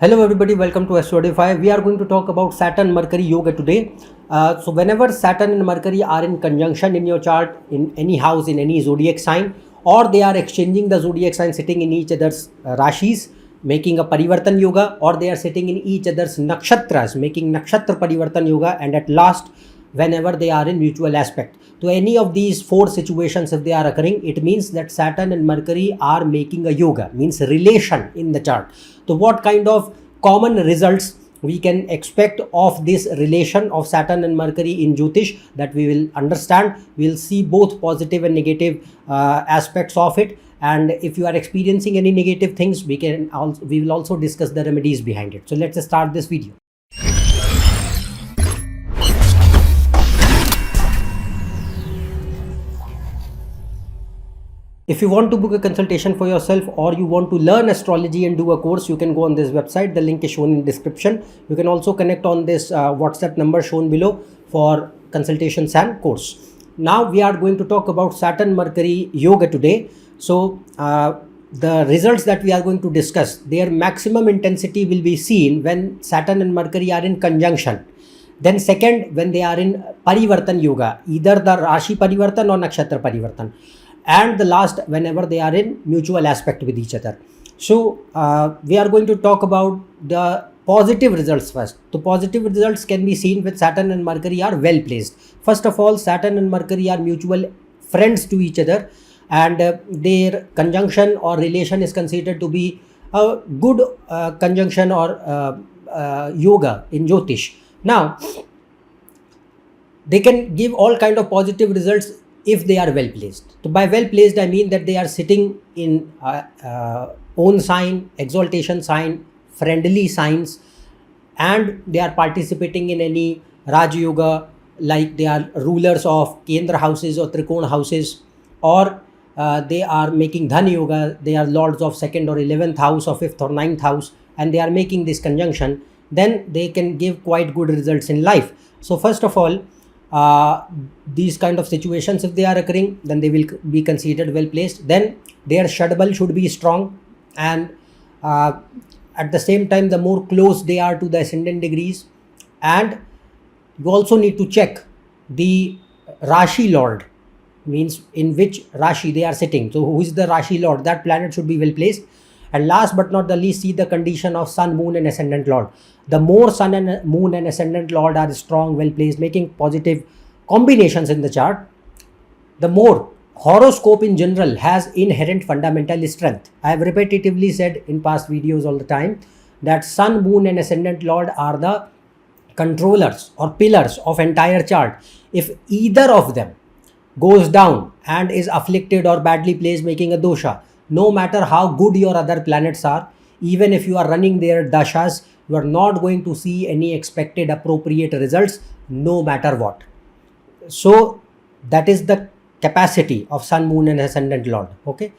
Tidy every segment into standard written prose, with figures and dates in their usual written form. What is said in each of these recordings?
Hello everybody, welcome to AstroEdify. We are going to talk about Saturn Mercury yoga today. So whenever Saturn and Mercury are in conjunction in your chart, in any house, in any zodiac sign, or they are exchanging the zodiac sign sitting in each other's rashis, making a Parivartan yoga, or they are sitting in each other's nakshatras, making nakshatra Parivartan yoga, and at last whenever they are in mutual aspect. To any of these four situations, if they are occurring, it means that Saturn and Mercury are making a yoga, means relation in the chart. So what kind of common results we can expect of this relation of Saturn and Mercury in Jyotish, that we will understand. We will see both positive and negative aspects of it, and if you are experiencing any negative things, we will also discuss the remedies behind it. So let's start this video. If you want to book a consultation for yourself, or you want to learn astrology and do a course, you can go on this website. The link is shown in description. You can also connect on this WhatsApp number shown below for consultations and course. Now we are going to talk about Saturn Mercury yoga today. So the results that we are going to discuss, their maximum intensity will be seen when Saturn and Mercury are in conjunction. Then second, when they are in Parivartan yoga, either the Rashi Parivartan or Nakshatra Parivartan. And the last, whenever they are in mutual aspect with each other. So we are going to talk about the positive results first. The positive results can be seen with Saturn and Mercury are well placed. First of all, Saturn and Mercury are mutual friends to each other, and their conjunction or relation is considered to be a good conjunction or yoga in Jyotish. Now, they can give all kind of positive results if they are well placed. So by well placed, I mean that they are sitting in own sign, exaltation sign, friendly signs, and they are participating in any Raj Yoga, like they are rulers of Kendra houses or Trikona houses, or they are making Dhan Yoga, they are lords of 2nd or 11th house or 5th or 9th house, and they are making this conjunction, then they can give quite good results in life. So first of all, these kind of situations, if they are occurring, then they will be considered well placed. Then their Shadbal should be strong, and at the same time, the more close they are to the ascendant degrees. And you also need to check the Rashi Lord, means in which Rashi they are sitting. So who is the Rashi Lord? That planet should be well placed. And last but not the least, see the condition of Sun, Moon and Ascendant Lord. The more Sun and Moon and Ascendant Lord are strong, well placed, making positive combinations in the chart, the more horoscope in general has inherent fundamental strength. I have repetitively said in past videos all the time that Sun, Moon and Ascendant Lord are the controllers or pillars of entire chart. If either of them goes down and is afflicted or badly placed, making a dosha, no matter how good your other planets are, even if you are running their dashas, you are not going to see any expected appropriate results, no matter what. So that is the capacity of Sun, Moon and Ascendant Lord. Okay.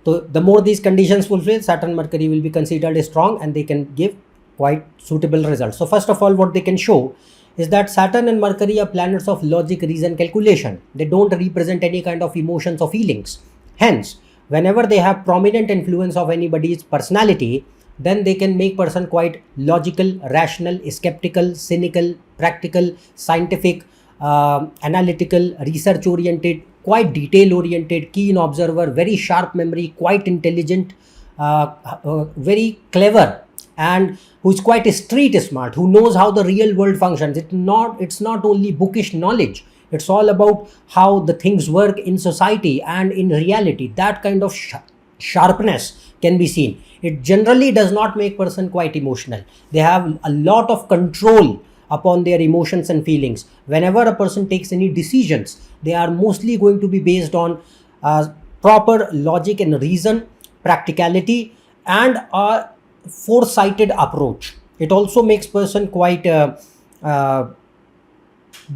So the more these conditions fulfill, Saturn, Mercury will be considered strong, and they can give quite suitable results. So first of all, what they can show is that Saturn and Mercury are planets of logic, reason, calculation. They don't represent any kind of emotions or feelings. Hence, whenever they have prominent influence of anybody's personality, then they can make person quite logical, rational, skeptical, cynical, practical, scientific, analytical, research oriented, quite detail oriented, keen observer, very sharp memory, quite intelligent, very clever, and who is quite street smart, who knows how the real world functions. It's not only bookish knowledge. It's all about how the things work in society and in reality. That kind of sharpness can be seen. It generally does not make person quite emotional. They have a lot of control upon their emotions and feelings. Whenever a person takes any decisions, they are mostly going to be based on proper logic and reason, practicality, and a foresighted approach. It also makes person quite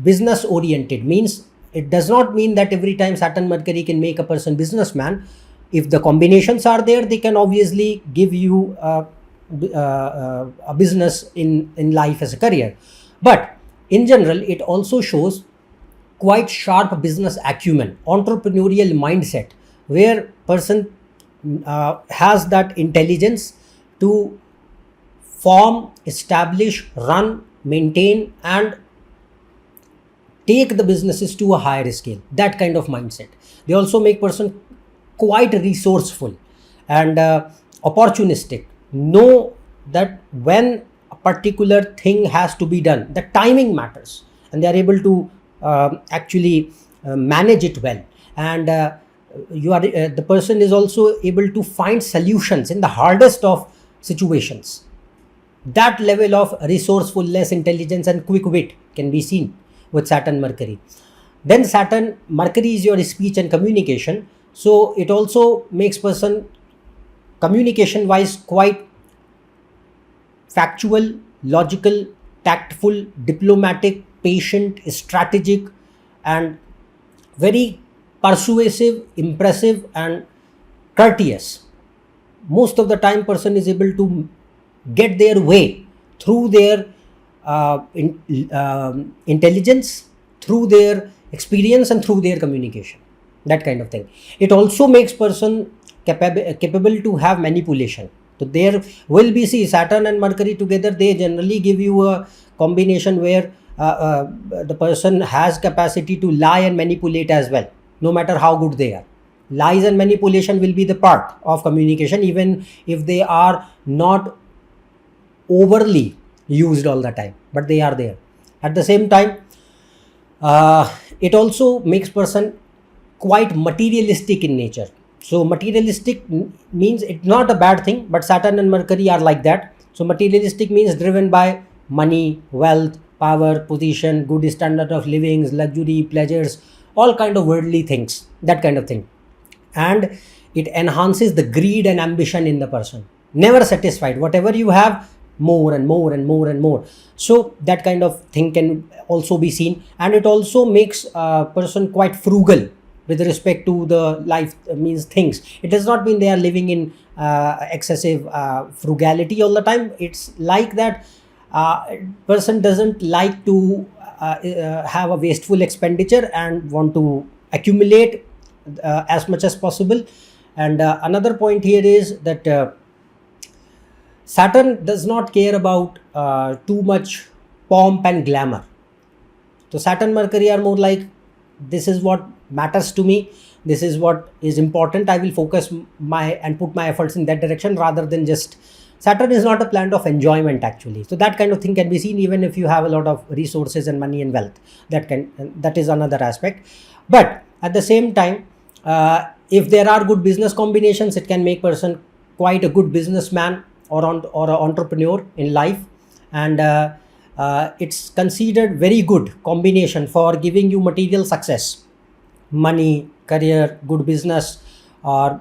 business oriented. Means it does not mean that every time Saturn Mercury can make a person businessman. If the combinations are there, they can obviously give you a business in life as a career. But in general, it also shows quite sharp business acumen, entrepreneurial mindset, where person has that intelligence to form, establish, run, maintain, and take the businesses to a higher scale. That kind of mindset. They also make person quite resourceful and opportunistic. Know that when a particular thing has to be done, the timing matters, and they are able to actually manage it well. And the person is also able to find solutions in the hardest of situations. That level of resourcefulness, intelligence, and quick wit can be seen with Saturn Mercury. Then Saturn Mercury is your speech and communication, so it also makes person communication wise quite factual, logical, tactful, diplomatic, patient, strategic, and very persuasive, impressive, and courteous. Most of the time person is able to get their way through their intelligence, through their experience, and through their communication. That kind of thing. It also makes person capable to have manipulation. So there will be, see, Saturn and Mercury together, they generally give you a combination where the person has capacity to lie and manipulate as well, no matter how good they are. Lies and manipulation will be the part of communication, even if they are not overly used all the time, but they are there. At the same time, it also makes person quite materialistic in nature. So materialistic means it's not a bad thing, but Saturn and Mercury are like that. So materialistic means driven by money, wealth, power, position, good standard of living, luxury, pleasures, all kind of worldly things, that kind of thing. And it enhances the greed and ambition in the person. Never satisfied. Whatever you have, more and more and more and more. So that kind of thing can also be seen. And it also makes a person quite frugal with respect to the life means things. It does not mean they are living in excessive frugality all the time. It's like that person doesn't like to have a wasteful expenditure and want to accumulate as much as possible. And another point here is that Saturn does not care about too much pomp and glamour. So Saturn Mercury are more like, this is what matters to me, this is what is important, I will focus and put my efforts in that direction, rather than just, Saturn is not a planet of enjoyment actually. So that kind of thing can be seen even if you have a lot of resources and money and wealth. That is another aspect. But at the same time, if there are good business combinations, it can make person quite a good businessman or an entrepreneur in life. And it's considered very good combination for giving you material success, money, career, good business, or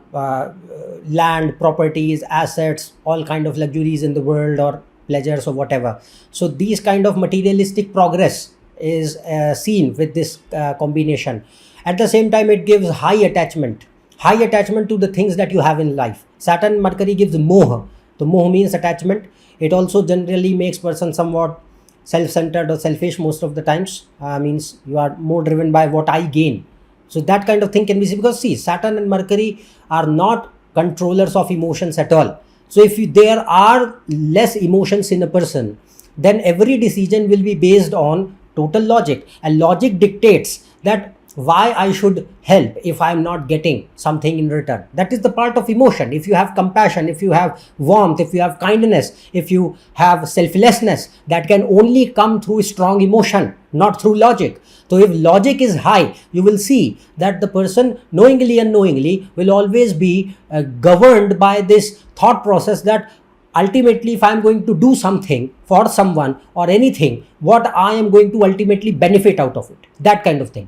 land, properties, assets, all kind of luxuries in the world, or pleasures or whatever. So these kind of materialistic progress is seen with this combination. At the same time, it gives high attachment to the things that you have in life. Saturn Mercury gives moha. So moha means attachment. It also generally makes person somewhat self-centered or selfish most of the times. Means you are more driven by what I gain. So that kind of thing can be seen, because see, Saturn and Mercury are not controllers of emotions at all. So if there are less emotions in a person, then every decision will be based on total logic, and logic dictates that why I should help if I am not getting something in return. That is the part of emotion. If you have compassion, if you have warmth, if you have kindness, if you have selflessness, that can only come through strong emotion, not through logic. So if logic is high, you will see that the person knowingly and unknowingly will always be governed by this thought process that ultimately if I am going to do something for someone or anything, what I am going to ultimately benefit out of it. That kind of thing.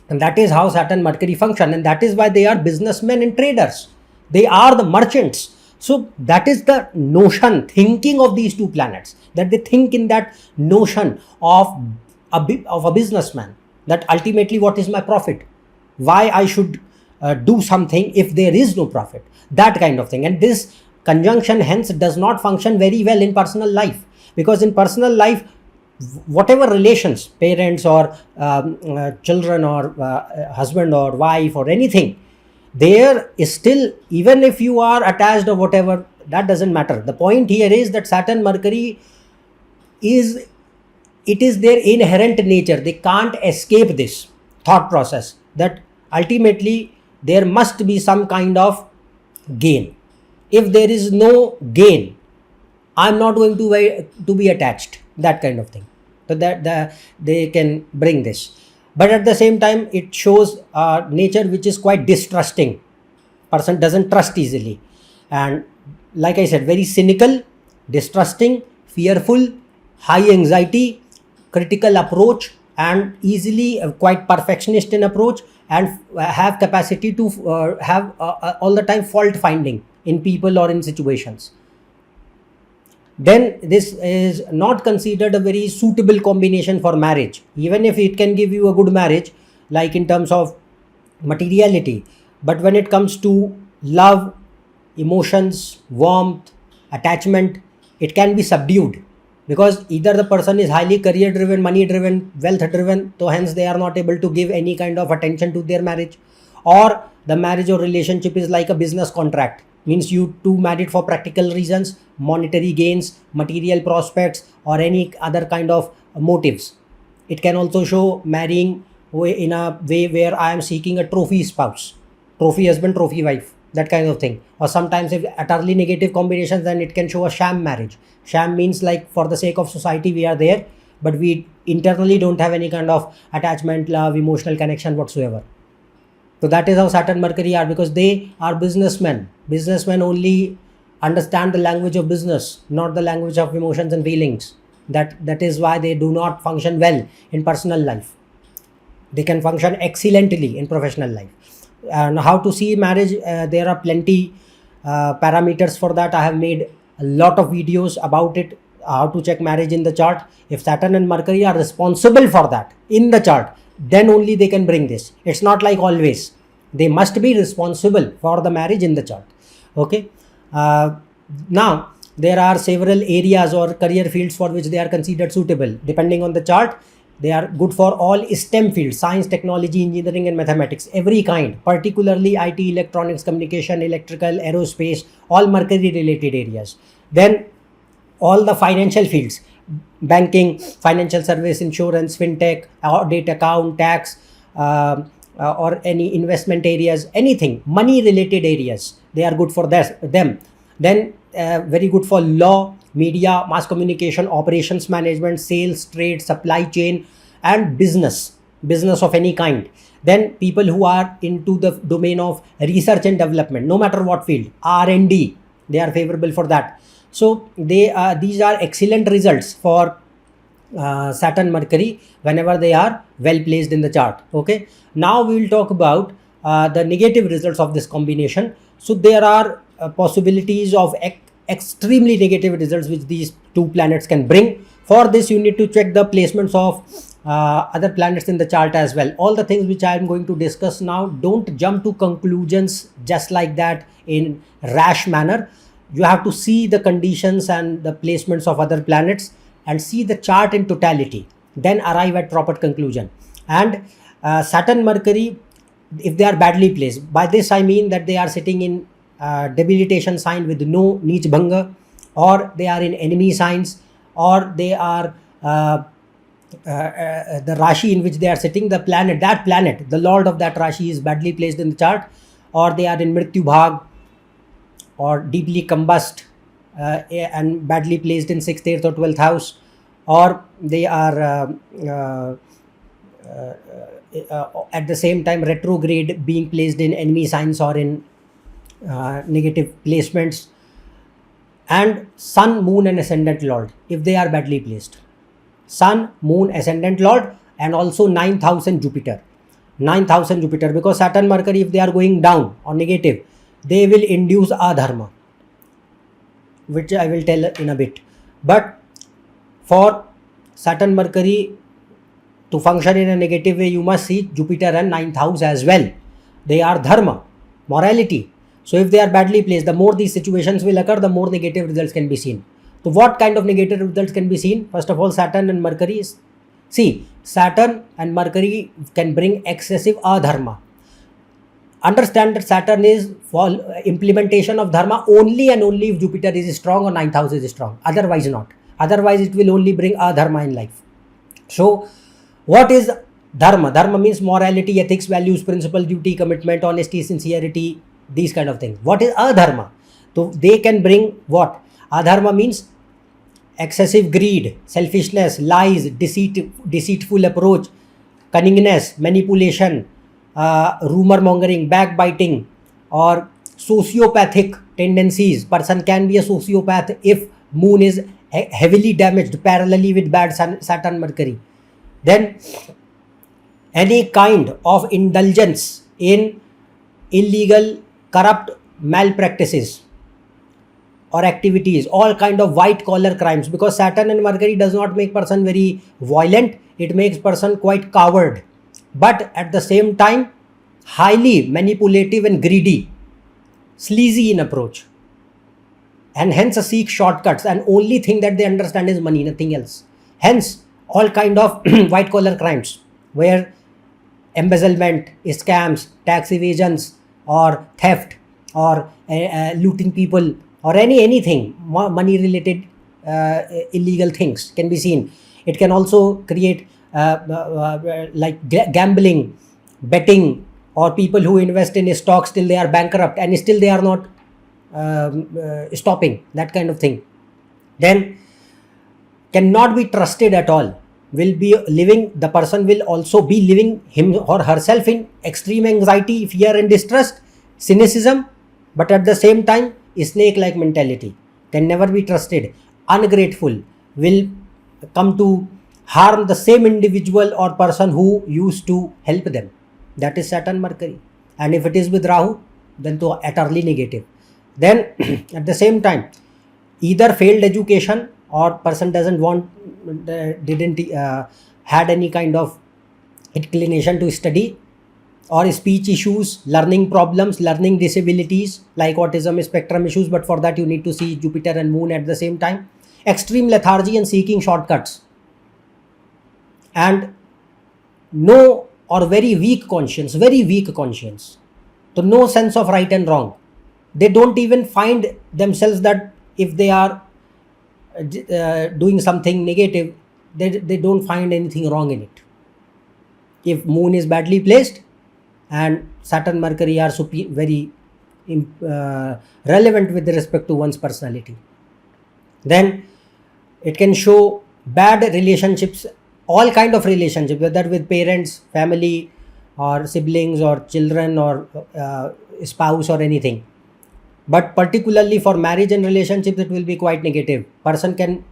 And that is how Saturn Mercury function, and that is why they are businessmen and traders. They are the merchants. So that is the notion, thinking of these two planets, that they think in that notion of a businessman, that ultimately what is my profit, why I should do something if there is no profit, that kind of thing. And this conjunction hence does not function very well in personal life, because in personal life, whatever relations, parents or children or husband or wife or anything, there is still, even if you are attached or whatever, that doesn't matter. The point here is that Saturn Mercury is, it is their inherent nature. They can't escape this thought process that ultimately there must be some kind of gain. If there is no gain, I'm not going to be attached, that kind of thing. So that they can bring this. But at the same time, it shows nature which is quite distrusting. Person doesn't trust easily, and like I said, very cynical, distrusting, fearful, high anxiety, critical approach, and easily quite perfectionist in approach, and have capacity to have all the time fault finding in people or in situations. Then this is not considered a very suitable combination for marriage, even if it can give you a good marriage, like in terms of materiality. But when it comes to love, emotions, warmth, attachment, it can be subdued, because either the person is highly career driven, money driven, wealth driven, so hence they are not able to give any kind of attention to their marriage, or the marriage or relationship is like a business contract, means you two married for practical reasons, monetary gains, material prospects, or any other kind of motives. It can also show marrying in a way where I am seeking a trophy spouse, trophy husband, trophy wife, that kind of thing. Or sometimes if utterly negative combinations, then it can show a sham marriage. Sham means like for the sake of society we are there, but we internally don't have any kind of attachment, love, emotional connection whatsoever. So that is how Saturn Mercury are, because they are businessmen. Businessmen only understand the language of business, not the language of emotions and feelings. That is why they do not function well in personal life. They can function excellently in professional life. And how to see marriage, there are plenty parameters for that. I have made a lot of videos about it, how to check marriage in the chart. If Saturn and Mercury are responsible for that in the chart, then only they can bring this. It's not like always. They must be responsible for the marriage in the chart. Okay. Now, there are several areas or career fields for which they are considered suitable. Depending on the chart, they are good for all STEM fields: science, technology, engineering, and mathematics, every kind, particularly IT, electronics, communication, electrical, aerospace, all Mercury related areas. Then all the financial fields: banking, financial service, insurance, fintech, audit, account, tax, or any investment areas, anything money related areas, they are good for them. Then very good for law, media, mass communication, operations management, sales, trade, supply chain, and business of any kind. Then people who are into the domain of research and development, no matter what field, R&D, they are favorable for that. So these are excellent results for Saturn Mercury whenever they are well placed in the chart. Okay, now we will talk about the negative results of this combination. So there are possibilities of extremely negative results which these two planets can bring. For this, you need to check the placements of other planets in the chart as well. All the things which I am going to discuss now, don't jump to conclusions just like that in rash manner. You have to see the conditions and the placements of other planets and see the chart in totality, then arrive at proper conclusion. And Saturn Mercury, if they are badly placed, by this I mean that they are sitting in debilitation sign with no Neech Bhanga, or they are in enemy signs, or they are the Rashi in which they are sitting, the planet, the lord of that Rashi is badly placed in the chart, or they are in Mrityu Bhag, or deeply combust and badly placed in 6th, 8th or 12th house, or they are at the same time retrograde, being placed in enemy signs or in negative placements. And Sun, Moon and Ascendant Lord, if they are badly placed, Sun, Moon, Ascendant Lord, and also 9th house and Jupiter, because Saturn Mercury, if they are going down or negative, they will induce adharma, which I will tell in a bit. But for Saturn Mercury to function in a negative way, you must see Jupiter and 9th house as well. They are dharma, morality. So if they are badly placed, the more these situations will occur, the more negative results can be seen. So what kind of negative results can be seen? First of all, Saturn and Mercury. See, Saturn and Mercury can bring excessive adharma. understand that Saturn is for implementation of dharma only and only if Jupiter is strong or ninth house is strong. Otherwise not. Otherwise it will only bring adharma in life. So what is dharma? Dharma means morality, ethics, values, principle, duty, commitment, honesty, sincerity, these kind of things. What is adharma? So they can bring what? Adharma means excessive greed, selfishness, lies, deceitful approach, cunningness, manipulation, rumor mongering, backbiting, or sociopathic tendencies. Person can be a sociopath if moon is heavily damaged parallelly with bad Saturn Mercury. Then any kind of indulgence in illegal, corrupt malpractices or activities, all kind of white collar crimes, because Saturn and Mercury does not make person very violent, it makes person quite coward, but at the same time highly manipulative and greedy, sleazy in approach, and hence seek shortcuts, and only thing that they understand is money, nothing else. Hence all kind of white collar crimes where embezzlement, scams, tax evasions, or theft, or looting people, or anything money related illegal things can be seen. It can also create like gambling, betting, or people who invest in stocks till they are bankrupt and still they are not stopping, that kind of thing. Then cannot be trusted at all, will be living, the person will also be living him or herself in extreme anxiety, fear and distrust, cynicism, but at the same time snake like mentality, can never be trusted, ungrateful, will come to harm the same individual or person who used to help them. That is Saturn Mercury. And if it is with Rahu, then to utterly negative. Then at the same time, either failed education or person doesn't want, didn't had any kind of inclination to study, or speech issues, learning problems, learning disabilities like autism spectrum issues, but for that you need to see Jupiter and moon at the same time, extreme lethargy and seeking shortcuts, and no or very weak conscience, so no sense of right and wrong. They don't even find themselves that if they are doing something negative, they don't find anything wrong in it. If moon is badly placed and Saturn Mercury are very relevant with respect to one's personality, then it can show bad relationships, all kind of relationships, whether with parents, family, or siblings, or children, or spouse, or anything. But particularly for marriage and relationships, it will be quite negative. Person can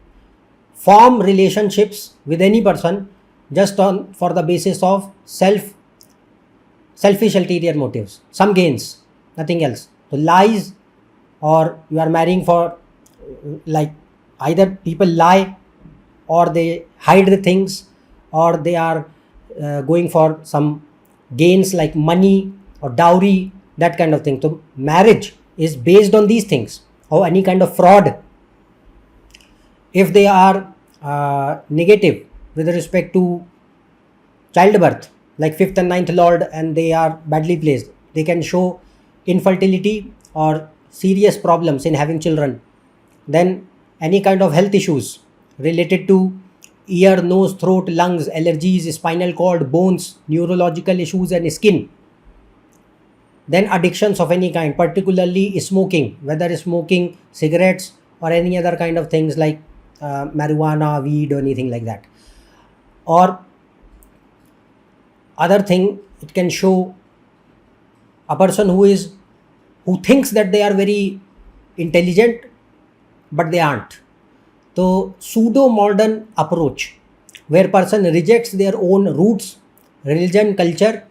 form relationships with any person just for the basis of selfish ulterior motives, some gains, nothing else. So lies, or you are marrying for, like, either people lie or they hide the things, or they are going for some gains like money or dowry, that kind of thing. So marriage is based on these things, or any kind of fraud. If they are negative with respect to childbirth, like 5th and 9th lord, and they are badly placed, they can show infertility or serious problems in having children. Then any kind of health issues related to ear, nose, throat, lungs, allergies, spinal cord, bones, neurological issues, and skin. Then addictions of any kind, particularly smoking, whether smoking cigarettes or any other kind of things like marijuana, weed, or anything like that. Or other thing, it can show a person who thinks that they are very intelligent, but they aren't. So pseudo modern approach, where person rejects their own roots, religion, culture,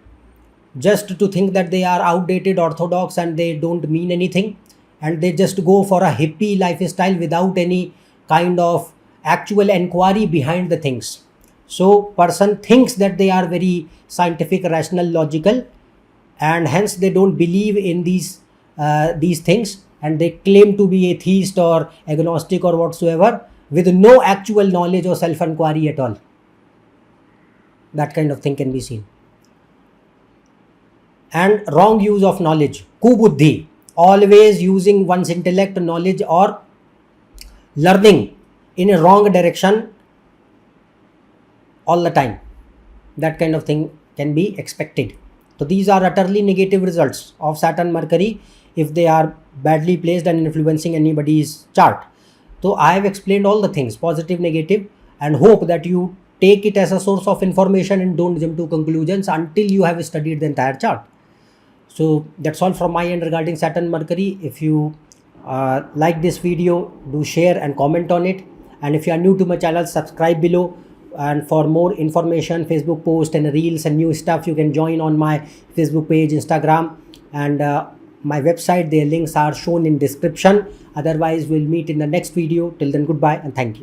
just to think that they are outdated, orthodox, and they don't mean anything, and they just go for a hippie lifestyle without any kind of actual inquiry behind the things. So person thinks that they are very scientific, rational, logical, and hence they don't believe in these things, and they claim to be atheist or agnostic or whatsoever, with no actual knowledge or self-inquiry at all. That kind of thing can be seen. and wrong use of knowledge, kubuddhi, always using one's intellect, knowledge or learning in a wrong direction all the time. That kind of thing can be expected. So these are utterly negative results of Saturn Mercury if they are badly placed and influencing anybody's chart. So I have explained all the things, positive, negative, and hope that you take it as a source of information and don't jump to conclusions until you have studied the entire chart. So that's all from my end regarding Saturn Mercury. If you like this video, do share and comment on it. And if you are new to my channel, subscribe below. And for more information, Facebook post and reels and new stuff, you can join on my Facebook page, Instagram, and my website. Their links are shown in description. Otherwise, we'll meet in the next video. Till then, goodbye and thank you.